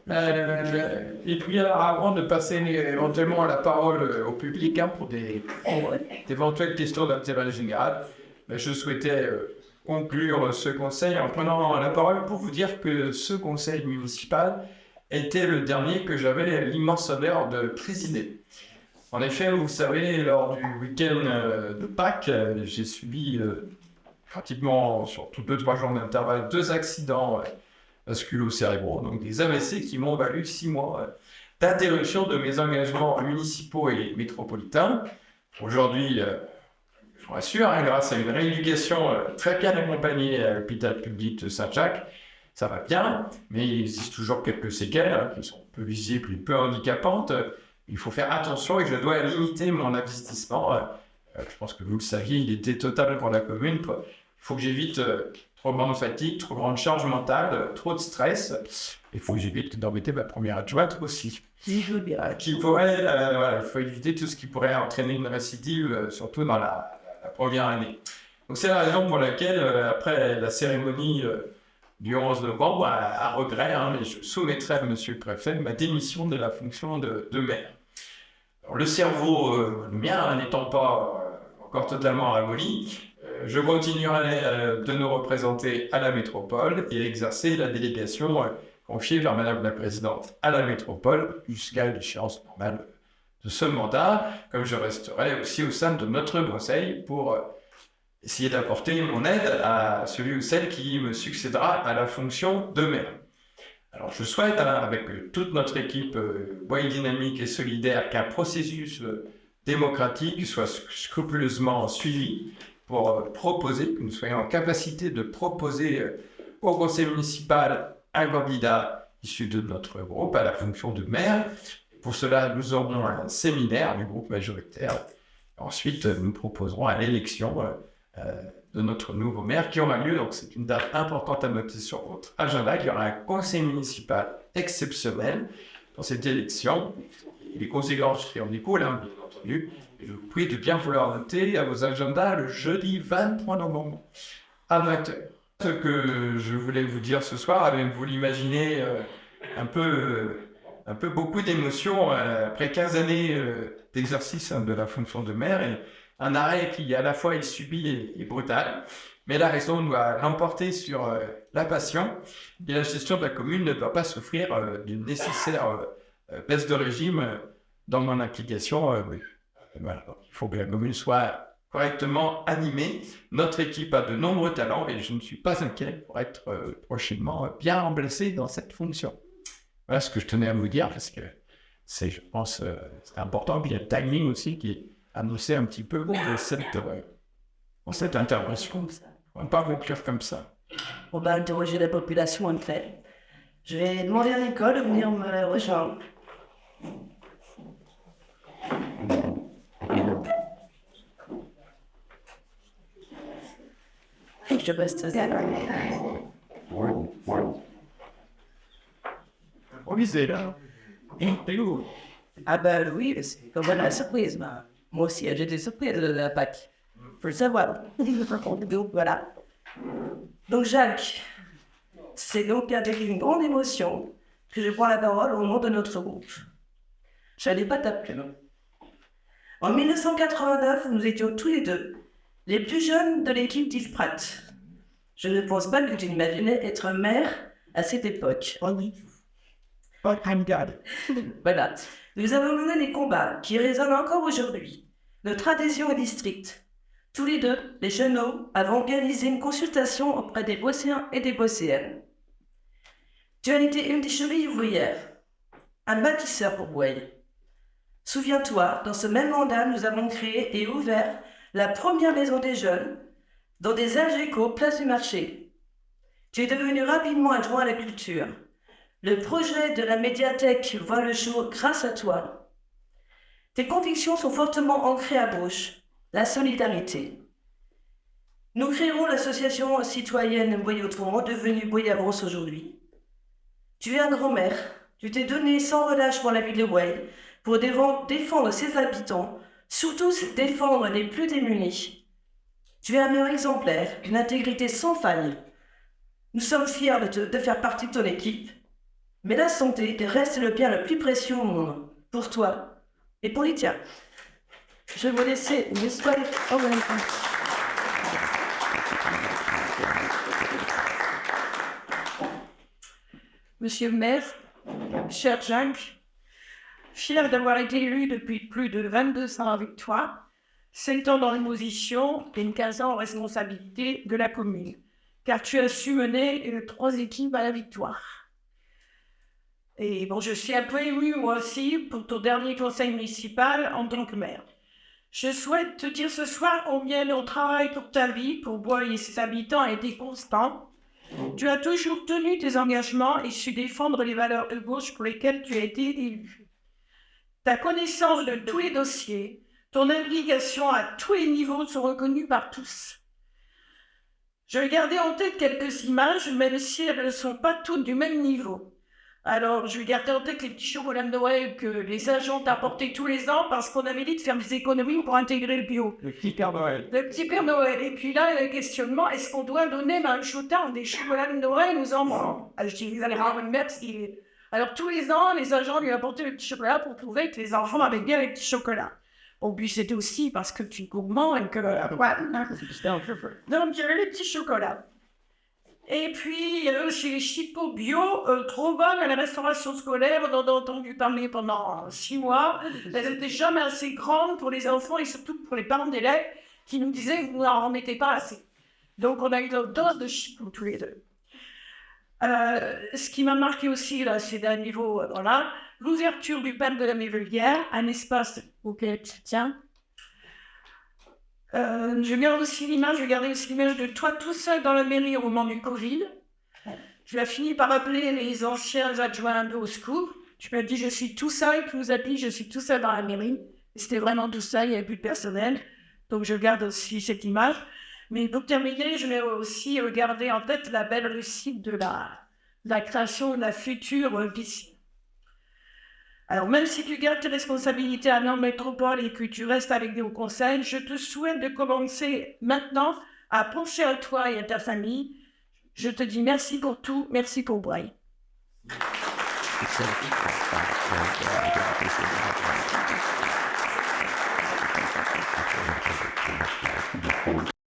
Et puis, avant de passer éventuellement la parole au public pour d'éventuelles questions d'intérêt général, je souhaitais conclure ce conseil en prenant la parole pour vous dire que ce conseil municipal était le dernier que j'avais l'immense honneur de présider. En effet, vous savez, lors du week-end de Pâques, j'ai subi pratiquement sur toutes 2-3 jours d'intervalle 2 accidents vasculo-cérébraux, donc des AVC qui m'ont valu 6 mois d'interruption de mes engagements municipaux et métropolitains. Aujourd'hui, je vous rassure, grâce à une rééducation très bien accompagnée à l'hôpital public de Saint-Jacques, ça va bien, mais il existe toujours quelques séquelles qui sont peu visibles et peu handicapantes. Il faut faire attention et je dois limiter mon investissement. Je pense que vous le saviez, il était total pour la commune. Il faut que j'évite trop grande fatigue, trop grande charge mentale, trop de stress. Il faut que j'évite d'embêter ma première adjointe aussi. Il faut éviter tout ce qui pourrait entraîner une récidive, surtout dans la première année. Donc c'est la raison pour laquelle, après la cérémonie du 11 novembre, à regret, je soumettrai à Monsieur le Préfet ma démission de la fonction de maire. Alors, le cerveau, le mien, n'étant pas encore totalement ramolli, je continuerai de nous représenter à la métropole et exercer la délégation confiée par Madame la Présidente à la métropole jusqu'à l'échéance normale de ce mandat, comme je resterai aussi au sein de notre conseil pour essayer d'apporter mon aide à celui ou celle qui me succédera à la fonction de maire. Alors je souhaite, avec toute notre équipe Bois dynamique et solidaire, qu'un processus démocratique soit scrupuleusement suivi pour proposer, que nous soyons en capacité de proposer au conseil municipal un candidat issu de notre groupe à la fonction de maire. Pour cela, nous aurons un séminaire du groupe majoritaire. Ensuite, nous proposerons à l'élection de notre nouveau maire qui aura lieu, donc c'est une date importante à noter sur votre agenda. Il y aura un conseil municipal exceptionnel dans cette élection. Les conséquences seront des cours, bien entendu. Et je vous prie de bien vouloir noter à vos agendas le jeudi 23 novembre à 20h. Ce que je voulais vous dire ce soir, vous l'imaginez, un peu beaucoup d'émotions après 15 années d'exercice de la fonction de maire. Et un arrêt qui à la fois est subi et brutal, mais la raison doit l'emporter sur la passion, et la gestion de la commune ne doit pas souffrir d'une nécessaire baisse de régime dans mon implication. Voilà. Il faut que la commune soit correctement animée. Notre équipe a de nombreux talents et je ne suis pas inquiet pour être prochainement bien remplacé dans cette fonction. Voilà ce que je tenais à vous dire, parce que c'est, je pense, c'est important. Puis il y a le timing aussi qui est annoncé un petit peu dans cette intervention. On ne va pas vous écrire comme ça. On va interroger la population en fait. Je vais demander à l'école de venir me rejoindre. Je reste On visait là. Et où? Ah ben oui, c'est comme la surprise. Moi aussi, j'étais surprise de la Pâques. Faut le savoir. Donc voilà. Donc Jacques, c'est donc avec une grande émotion que je prends la parole au nom de notre groupe. Je n'allais pas t'appeler. En 1989, nous étions tous les deux les plus jeunes de l'équipe d'Isprat. Je ne pense pas que tu imaginais être maire à cette époque. Voilà. Nous avons mené des combats qui résonnent encore aujourd'hui. Notre adhésion est districte. Tous les deux, les jeunes hommes, avons organisé une consultation auprès des Bosséens et des Bosséennes. Tu as été une des chevilles ouvrières, un bâtisseur pour Bouaille. Souviens-toi, dans ce même mandat, nous avons créé et ouvert la première maison des jeunes dans des Algeco, place du marché. Tu es devenu rapidement adjoint à la culture. Le projet de la médiathèque voit le jour grâce à toi. Tes convictions sont fortement ancrées à gauche, la solidarité. Nous créerons l'association citoyenne Boyotron, devenue Boyavance aujourd'hui. Tu es un grand-mère, tu t'es donné sans relâche pour la ville de Bouaille, pour défendre ses habitants, surtout défendre les plus démunis. Tu es un meilleur exemplaire, d'une intégrité sans faille. Nous sommes fiers de faire partie de ton équipe. Mais la santé reste le bien le plus précieux au monde, pour toi et pour les tiens. Je vous laisse le soir. Au revoir. Monsieur le maire, cher Jacques, fier d'avoir été élu depuis plus de 22 ans avec toi, 7 ans dans l'opposition et 15 ans en responsabilité de la commune, car tu as su mener 3 équipes à la victoire. Et bon, je suis un peu émue moi aussi pour ton dernier conseil municipal en tant que maire. Je souhaite te dire ce soir combien ton travail pour ta vie, pour Bois et ses habitants, a été constant. Tu as toujours tenu tes engagements et su défendre les valeurs de gauche pour lesquelles tu as été élu. Ta connaissance de tous les dossiers, ton implication à tous les niveaux sont reconnues par tous. Je vais garder en tête quelques images, même si elles ne sont pas toutes du même niveau. Alors, je vais garder en tête les petits chocolats de Noël que les agents t'apportaient tous les ans parce qu'on avait dit de faire des économies pour intégrer le bio. Le petit Père Noël. Le petit Père Noël. Et puis là, le questionnement, est-ce qu'on doit donner un chotard des chocolats de Noël aux enfants? Je dis, vous allez voir une mère, alors tous les ans, les agents lui apportaient le petit chocolat pour prouver que les enfants avaient bien les petits chocolats. Au but, c'était aussi parce que tu es gourmand et que... Donc, il y avait les petits chocolats. Et puis, il y avait aussi les chipots bio, trop bonnes à la restauration scolaire. On en a entendu parler pendant 6 mois. Elles n'étaient jamais assez grandes pour les enfants et surtout pour les parents d'élèves qui nous disaient que vous n'en remettez pas assez. Donc, on a eu une dose de chipots tous les deux. Ce qui m'a marqué aussi, là, c'est d'un niveau, voilà, l'ouverture du parc de la Méveguière, un espace auquel tu tiens. Je garde aussi l'image de toi tout seul dans la mairie au moment du Covid. Tu as fini par appeler les anciens adjoints au secours. Tu m'as dit je suis tout seul, tu nous as dit je suis tout seul dans la mairie. Et c'était vraiment tout seul, il n'y avait plus de personnel. Donc je garde aussi cette image. Mais pour terminer, je vais aussi garder en tête la belle réussite de la création de la future piscine. Alors, même si tu gardes tes responsabilités à Nantes Métropole et que tu restes avec des hauts conseils, je te souhaite de commencer maintenant à penser à toi et à ta famille. Je te dis merci pour tout, merci pour Braille.